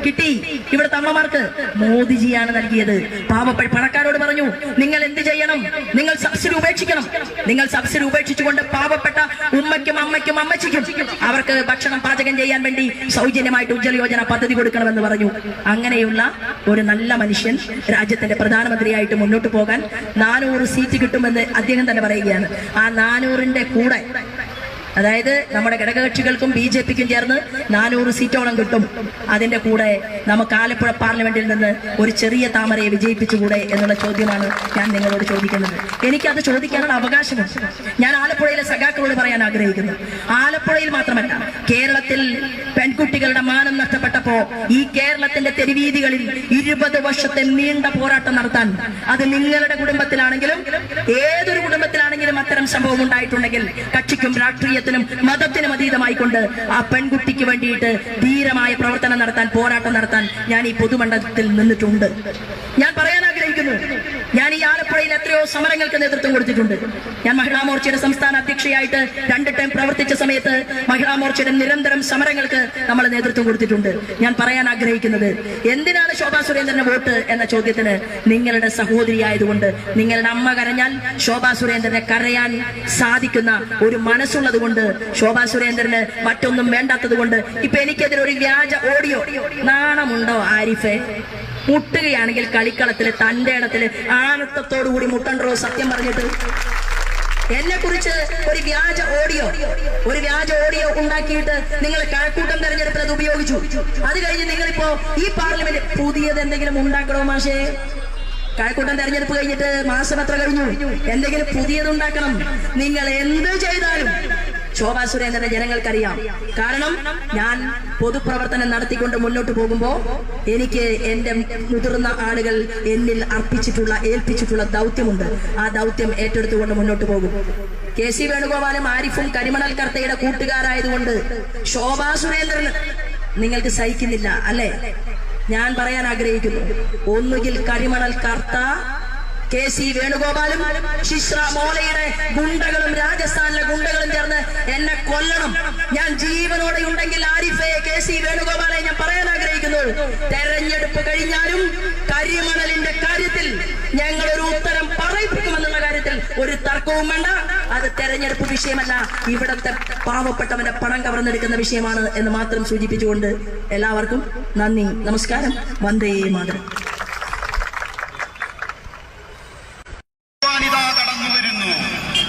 കിട്ടി. ഇവിടുത്തെ അമ്മമാർക്ക് മോദിജിയാണ് നൽകിയത്. പാവപ്പെട്ട പണക്കാരോട് പറഞ്ഞു നിങ്ങൾ എന്ത് ചെയ്യണം, നിങ്ങൾ സബ്സിഡി ഉപേക്ഷിക്കണം. നിങ്ങൾ സബ്സിഡി ഉപേക്ഷിച്ചുകൊണ്ട് പാവപ്പെട്ട ഉമ്മയ്ക്കും അമ്മയ്ക്കും അമ്മച്ചിക്കും അവർക്ക് ഭക്ഷണം പാചകം ചെയ്യാൻ വേണ്ടി സൗജന്യമായിട്ട് ഉജ്ജ്വല യോജന പദ്ധതി കൊടുക്കണമെന്ന് പറഞ്ഞു. അങ്ങനെയുള്ള ഒരു നല്ല മനുഷ്യൻ രാജ്യത്തിന്റെ പ്രധാനമന്ത്രിയായിട്ട് മുന്നോട്ട് പോകാൻ 400 സീറ്റ് കിട്ടുമെന്ന് അദ്ദേഹം തന്നെ പറയുകയാണ്. ആ 400ന്റെ കൂടെ, അതായത് നമ്മുടെ ഘടകകക്ഷികൾക്കും BJPക്കും ചേർന്ന് 400 സീറ്റോളം കിട്ടും. അതിന്റെ കൂടെ നമുക്ക് ആലപ്പുഴ പാർലമെന്റിൽ നിന്ന് ഒരു ചെറിയ താമരയെ വിജയിപ്പിച്ചുകൂടെ എന്നുള്ള ചോദ്യമാണ് ഞാൻ നിങ്ങളോട് ചോദിക്കുന്നത്. എനിക്കത് ചോദിക്കാനുള്ള അവകാശമുണ്ട്. ഞാൻ ആലപ്പുഴയിലെ സഖാക്കളോട് പറയാൻ ആഗ്രഹിക്കുന്നു, ആലപ്പുഴയിൽ മാത്രമല്ല കേരളത്തിൽ പെൺകുട്ടികളുടെ മാനം നഷ്ടപ്പെട്ടപ്പോ ഈ കേരളത്തിന്റെ തെരുവീതികളിൽ 20 വർഷത്തെ നീണ്ട പോരാട്ടം നടത്താൻ, അത് നിങ്ങളുടെ കുടുംബത്തിലാണെങ്കിലും ഏതൊരു കുടുംബത്തിലാണെങ്കിലും അത്തരം സംഭവം ഉണ്ടായിട്ടുണ്ടെങ്കിൽ കക്ഷിക്കും രാഷ്ട്രീയത്തിനും മതത്തിനും അതീതമായിക്കൊണ്ട് ആ പെൺകുട്ടിക്ക് വേണ്ടിയിട്ട് ധീരമായ പ്രവർത്തനം നടത്താൻ, പോരാട്ടം നടത്താൻ ഞാൻ ഈ പൊതുമണ്ഡലത്തിൽ നിന്നിട്ടുണ്ട്. ഞാൻ പറയാൻ ആഗ്രഹിക്കുന്നു, ഞാൻ ഈ ആലപ്പുഴയിൽ എത്രയോ സമരങ്ങൾക്ക് നേതൃത്വം കൊടുത്തിട്ടുണ്ട്. ഞാൻ മഹിളാ മോർച്ചയുടെ സംസ്ഥാന അധ്യക്ഷയായിട്ട് 2 ടൈം പ്രവർത്തിച്ച സമയത്ത് മഹിളാ മോർച്ചയുടെ നിരന്തരം സമരങ്ങൾക്ക് നമ്മൾ നേതൃത്വം കൊടുത്തിട്ടുണ്ട്. ഞാൻ പറയാൻ ആഗ്രഹിക്കുന്നത്, എന്തിനാണ് ശോഭാ സുരേന്ദ്രന് വോട്ട് എന്ന ചോദ്യത്തിന് നിങ്ങളുടെ സഹോദരിയായതുകൊണ്ട്, നിങ്ങളുടെ അമ്മ കരഞ്ഞാൽ ശോഭാ സുരേന്ദ്രനെ കരയാൻ സാധിക്കുന്ന ഒരു മനസ്സുള്ളത് കൊണ്ട്, ശോഭാ സുരേന്ദ്രന് മറ്റൊന്നും വേണ്ടാത്തത് കൊണ്ട് ഇപ്പൊ എനിക്കെതിരെ ഒരു വ്യാജ ഓഡിയോ, നാണമുണ്ടോ ആരിഫെ? മുട്ടുകയാണെങ്കിൽ കളിക്കളത്തില് തന്റെ ഇടത്തില് ആനത്തത്തോടുകൂടി മുട്ടണ്ടോ സത്യം പറഞ്ഞിട്ട്? എന്നെ കുറിച്ച് ഒരു വ്യാജ ഓഡിയോ ഉണ്ടാക്കിയിട്ട് നിങ്ങൾ കഴക്കൂട്ടം തെരഞ്ഞെടുപ്പിൽ അത് ഉപയോഗിച്ചു. അത് കഴിഞ്ഞ് നിങ്ങളിപ്പോ ഈ പാർലമെന്റ് പുതിയത് എന്തെങ്കിലും ഉണ്ടാക്കണോ മാഷേ? കഴക്കൂട്ടം തെരഞ്ഞെടുപ്പ് കഴിഞ്ഞിട്ട് മാസം എത്ര കഴിഞ്ഞു? എന്തെങ്കിലും പുതിയതുണ്ടാക്കണം. നിങ്ങൾ എന്ത് ചെയ്താലും ശോഭാ സുരേന്ദ്രനെ ജനങ്ങൾക്കറിയാം. കാരണം ഞാൻ പൊതുപ്രവർത്തനം നടത്തിക്കൊണ്ട് മുന്നോട്ട് പോകുമ്പോ എനിക്ക് എന്റെ മുതിർന്ന ആളുകൾ എന്നിൽ ഏൽപ്പിച്ചിട്ടുള്ള ദൗത്യമുണ്ട്. ആ ദൗത്യം ഏറ്റെടുത്തുകൊണ്ട് മുന്നോട്ട് പോകും. KC വേണുഗോപാലും ആരിഫും കരിമണൽ കർത്തയുടെ കൂട്ടുകാരായതുകൊണ്ട് ശോഭാ സുരേന്ദ്രന് നിങ്ങൾക്ക് സഹിക്കുന്നില്ല അല്ലെ? ഞാൻ പറയാൻ ആഗ്രഹിക്കുന്നു, ഒന്നുകിൽ കരിമണൽ കർത്ത KC വേണുഗോപാലും ശിശ്ര മോളയുടെ ഗുണ്ടകളും രാജസ്ഥാനിലെ ഗുണ്ടകളും ചേർന്ന് എന്നെ കൊല്ലണം. ഞാൻ ജീവനോടെ ഉണ്ടെങ്കിൽ ആരിഫെ, KC വേണുഗോപാലെ ഞാൻ പറയാൻ ആഗ്രഹിക്കുന്നു, തെരഞ്ഞെടുപ്പ് കഴിഞ്ഞാലും കരിമണലിന്റെ കാര്യത്തിൽ ഞങ്ങൾ ഒരു ഉത്തരം പറയിപ്പിക്കുമെന്നുള്ള കാര്യത്തിൽ ഒരു തർക്കവും വേണ്ട. അത് തെരഞ്ഞെടുപ്പ് വിഷയമല്ല, ഇവിടത്തെ പാവപ്പെട്ടവന്റെ പണം കവർന്നെടുക്കുന്ന വിഷയമാണ് എന്ന് മാത്രം സൂചിപ്പിച്ചുകൊണ്ട് എല്ലാവർക്കും നന്ദി, നമസ്കാരം, വന്ദേ മാതരം.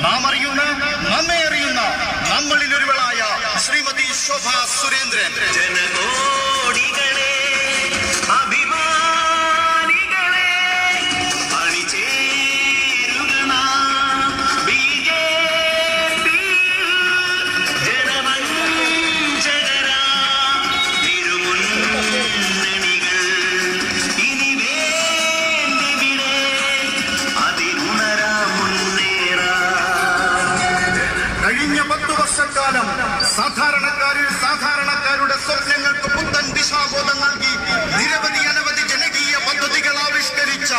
നാം അറിയുന്ന, നമ്മെ അറിയുന്ന, നമ്മളിൽ ഒരുവളായ ശ്രീമതി ശോഭാ സുരേന്ദ്രൻ. ജനകോടികളെ, അഭിമാനികളെ, അണിചേരുക BJP, ജനമഞ്ചകരാ തിരുമുന്നണികൾ ഇനി വേണ്ടിവിടെ അതിനുണരാ മുന്നേറാ. കഴിഞ്ഞ 10 വർഷക്കാലം സാധാരണക്കാരുടെ സ്വപ്നങ്ങൾക്ക് പുത്തൻ ദിശാബോധം നൽകി അനവധി ജനകീയ പദ്ധതികൾ ആവിഷ്കരിച്ച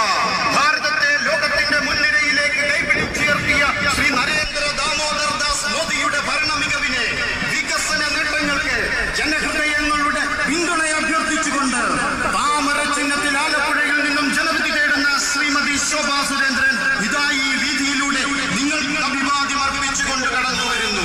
ഭാരതത്തെ ലോകത്തിന്റെ മുൻനിരയിലേക്ക് കൈപിടിച്ചുയർത്തിയ ശ്രീ നരേന്ദ്ര ദാമോദർ ദാസ് മോദിയുടെ ഭരണ മികവിനെ, വികസന നേട്ടങ്ങൾക്ക് ജനഹൃദയങ്ങളുടെ പിന്തുണ അഭ്യർത്ഥിച്ചുകൊണ്ട് താമര ചിഹ്നത്തിൽ ആലപ്പുഴയിൽ നിന്നും ജനവിധി തേടുന്ന ശ്രീമതി ശോഭാ സുരേന്ദ്രൻ ഇതാ ഈ വീതിയിലൂടെ നിങ്ങൾക്ക് അഭിവാദ്യം അർപ്പിച്ചുകൊണ്ട് കടന്നു വരുന്നു.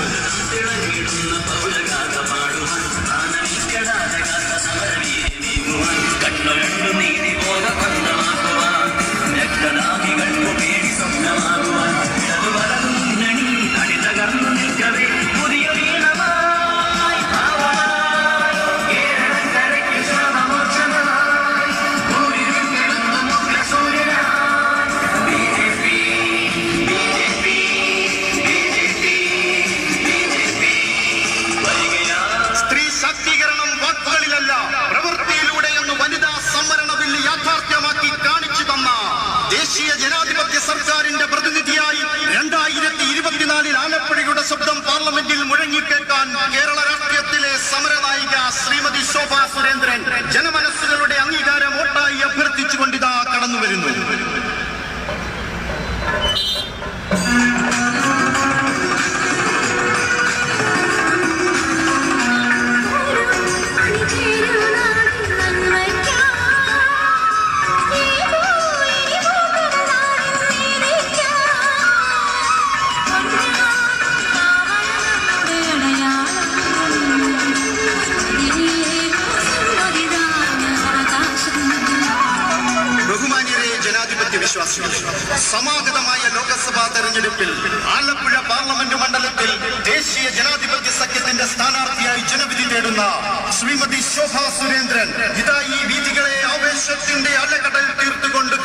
ശോഭാ സുരേന്ദ്രൻ ജനമനസ്സുകളുടെ അംഗീകാരം വോട്ടായി അഭ്യർത്ഥിച്ചുകൊണ്ടിതാ കടന്നു വരുന്നു. സമാഗതമായ ലോക്സഭാ തെരഞ്ഞെടുപ്പിൽ ആലപ്പുഴ പാർലമെന്റ് മണ്ഡലത്തിൽ ദേശീയ ജനാധിപത്യ സഖ്യത്തിന്റെ സ്ഥാനാർത്ഥിയായി ജനവിധി തേടുന്ന ശ്രീമതി ശോഭാ സുരേന്ദ്രൻ ഇതാ ഈ വീഥികളെ ആവേശത്തിന്റെ അലകടൽ തീർത്തുകൊണ്ട്